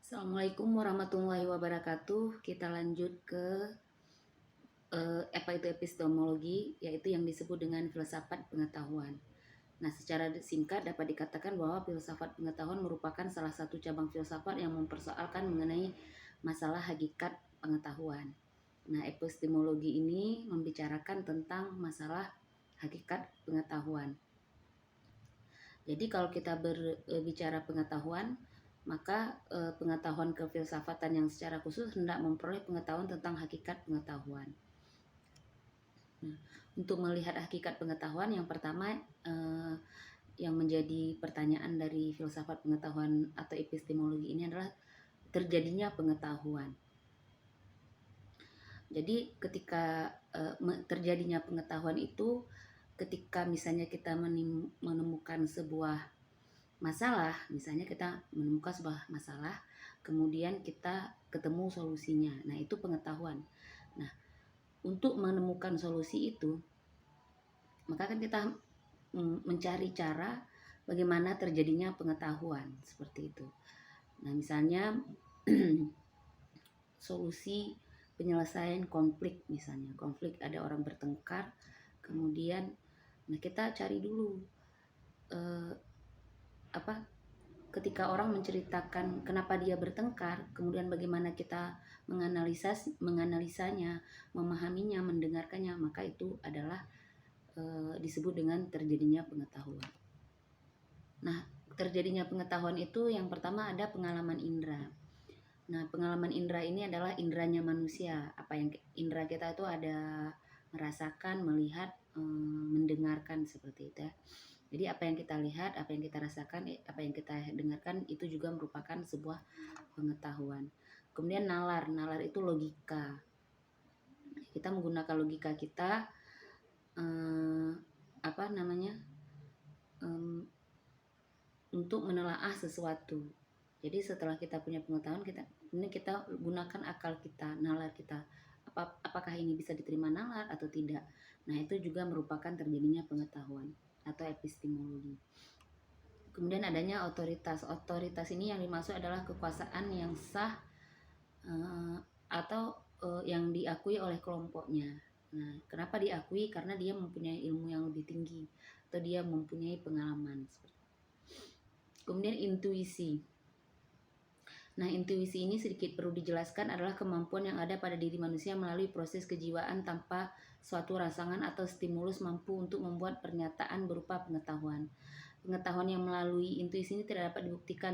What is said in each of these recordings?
Assalamualaikum warahmatullahi wabarakatuh. Kita lanjut ke apa itu epistemologi, yaitu yang disebut dengan filsafat pengetahuan. Nah, secara singkat dapat dikatakan bahwa filsafat pengetahuan merupakan salah satu cabang filsafat yang mempersoalkan mengenai masalah hakikat pengetahuan. Nah, epistemologi ini membicarakan tentang masalah hakikat pengetahuan. Jadi kalau kita berbicara pengetahuan, maka pengetahuan kefilsafatan yang secara khusus hendak memperoleh pengetahuan tentang hakikat pengetahuan. Nah, untuk melihat hakikat pengetahuan, yang pertama yang menjadi pertanyaan dari filsafat pengetahuan atau epistemologi ini adalah terjadinya pengetahuan. Jadi ketika terjadinya pengetahuan itu ketika misalnya kita menemukan sebuah masalah, misalnya kita menemukan sebuah masalah, kemudian kita ketemu solusinya. Nah, itu pengetahuan. Nah, untuk menemukan solusi itu, maka kan kita mencari cara bagaimana terjadinya pengetahuan seperti itu. Nah, misalnya solusi penyelesaian konflik, misalnya konflik ada orang bertengkar, kemudian nah kita cari dulu ketika orang menceritakan kenapa dia bertengkar, kemudian bagaimana kita menganalisanya, memahaminya, mendengarkannya, maka itu adalah disebut dengan terjadinya pengetahuan. Nah, terjadinya pengetahuan itu yang pertama ada pengalaman indera. Nah, pengalaman indera ini adalah inderanya manusia. Apa yang indera kita itu ada merasakan, melihat, mendengarkan seperti itu ya. Jadi apa yang kita lihat, apa yang kita rasakan, apa yang kita dengarkan itu juga merupakan sebuah pengetahuan. Kemudian nalar itu logika. Kita menggunakan logika kita untuk menelaah sesuatu. Jadi setelah kita punya pengetahuan, kita gunakan akal kita, nalar kita. Apakah ini bisa diterima nalar atau tidak? Nah, itu juga merupakan terjadinya pengetahuan atau epistemologi. Kemudian adanya otoritas. Otoritas ini yang dimaksud adalah kekuasaan yang sah atau yang diakui oleh kelompoknya. Nah, kenapa diakui? Karena dia mempunyai ilmu yang lebih tinggi atau dia mempunyai pengalaman. Kemudian intuisi. Nah, intuisi ini sedikit perlu dijelaskan adalah kemampuan yang ada pada diri manusia melalui proses kejiwaan tanpa suatu rangsangan atau stimulus mampu untuk membuat pernyataan berupa pengetahuan. Pengetahuan yang melalui intuisi ini tidak dapat dibuktikan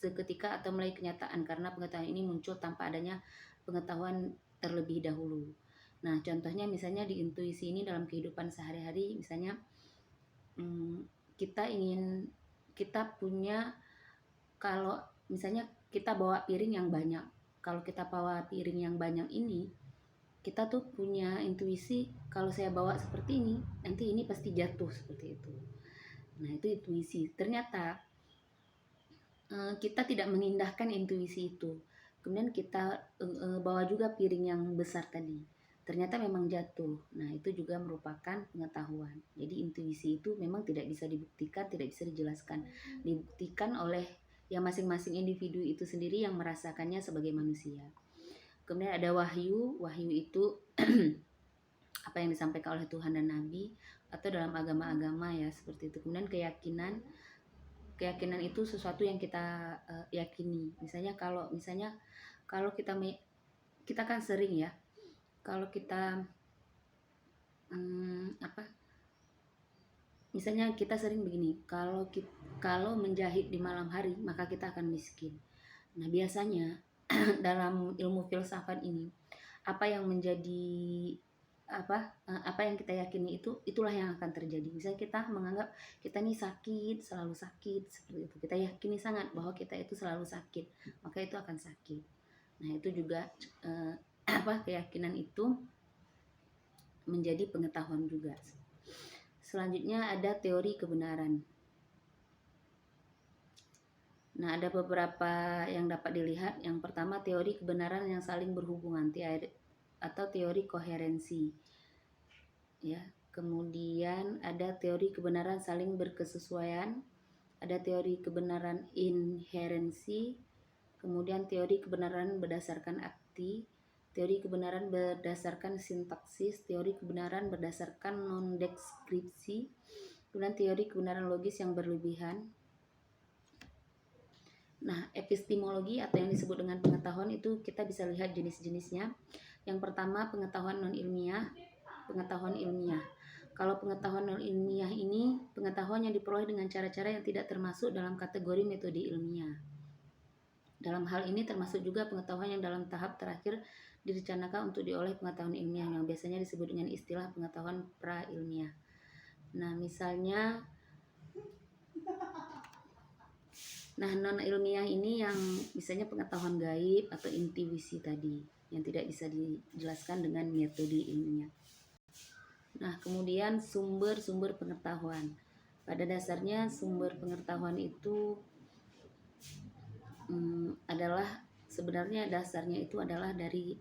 seketika atau melalui kenyataan karena pengetahuan ini muncul tanpa adanya pengetahuan terlebih dahulu. Nah, contohnya misalnya di intuisi ini dalam kehidupan sehari-hari, misalnya kita punya, kalau misalnya kita bawa piring yang banyak. Kalau kita bawa piring yang banyak ini, kita tuh punya intuisi kalau saya bawa seperti ini, nanti ini pasti jatuh seperti itu. Nah, itu intuisi. Ternyata kita tidak mengindahkan intuisi itu. Kemudian kita bawa juga piring yang besar tadi. Ternyata memang jatuh. Nah, itu juga merupakan pengetahuan. Jadi intuisi itu memang tidak bisa dibuktikan, tidak bisa dijelaskan. Dibuktikan oleh yang masing-masing individu itu sendiri yang merasakannya sebagai manusia. Kemudian ada wahyu. Wahyu itu apa yang disampaikan oleh Tuhan dan Nabi atau dalam agama-agama ya seperti itu. Kemudian keyakinan itu sesuatu yang kita yakini. Misalnya kalau kita kan sering ya, kalau kita misalnya kita sering begini, kalau menjahit di malam hari maka kita akan miskin. Nah, biasanya dalam ilmu filsafat ini apa yang kita yakini itulah yang akan terjadi. Misalnya kita menganggap kita ini sakit, selalu sakit seperti itu. Kita yakini sangat bahwa kita itu selalu sakit, maka itu akan sakit. Nah, itu juga keyakinan itu menjadi pengetahuan juga. Selanjutnya ada teori kebenaran. Nah, ada beberapa yang dapat dilihat. Yang pertama, teori kebenaran yang saling berhubungan atau teori koherensi. Ya, kemudian ada teori kebenaran saling berkesesuaian, ada teori kebenaran inherensi, Kemudian teori kebenaran berdasarkan akti, teori kebenaran berdasarkan sintaksis, teori kebenaran berdasarkan non-deskripsi, kemudian teori kebenaran logis yang berlebihan. Nah, epistemologi atau yang disebut dengan pengetahuan itu kita bisa lihat jenis-jenisnya. Yang pertama, pengetahuan non-ilmiah, pengetahuan ilmiah. Kalau pengetahuan non-ilmiah ini pengetahuan yang diperoleh dengan cara-cara yang tidak termasuk dalam kategori metode ilmiah. Dalam hal ini termasuk juga pengetahuan yang dalam tahap terakhir direncanakan untuk dioleh pengetahuan ilmiah yang biasanya disebut dengan istilah pengetahuan pra-ilmiah. Nah, misalnya non ilmiah ini yang misalnya pengetahuan gaib atau intuisi tadi yang tidak bisa dijelaskan dengan metode ilmiah. Nah, kemudian sumber-sumber pengetahuan. Pada dasarnya sumber pengetahuan itu adalah sebenarnya dasarnya itu adalah dari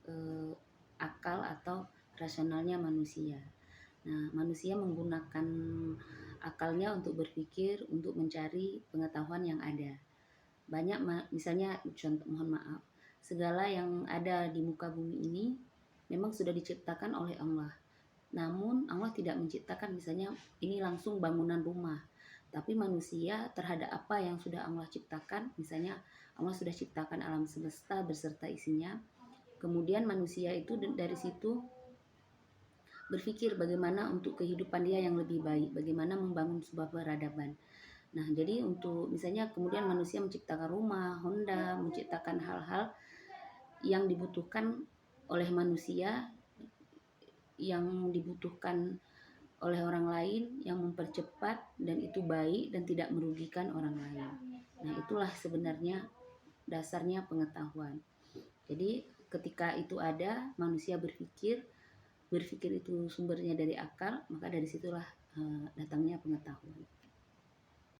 akal atau rasionalnya manusia. Nah, manusia menggunakan akalnya untuk berpikir, untuk mencari pengetahuan yang ada. Banyak misalnya contoh, mohon maaf, segala yang ada di muka bumi ini memang sudah diciptakan oleh Allah. Namun Allah tidak menciptakan misalnya ini langsung bangunan rumah, tapi manusia terhadap apa yang sudah Allah ciptakan, misalnya Allah sudah ciptakan alam semesta beserta isinya. Kemudian manusia itu dari situ berpikir bagaimana untuk kehidupan dia yang lebih baik, bagaimana membangun sebuah peradaban. Nah, jadi untuk misalnya kemudian manusia menciptakan rumah, Honda, menciptakan hal-hal yang dibutuhkan oleh manusia, yang dibutuhkan oleh orang lain, yang mempercepat dan itu baik dan tidak merugikan orang lain. Nah, itulah sebenarnya dasarnya pengetahuan. Jadi ketika itu ada, manusia berpikir itu sumbernya dari akal, maka dari situlah datangnya pengetahuan.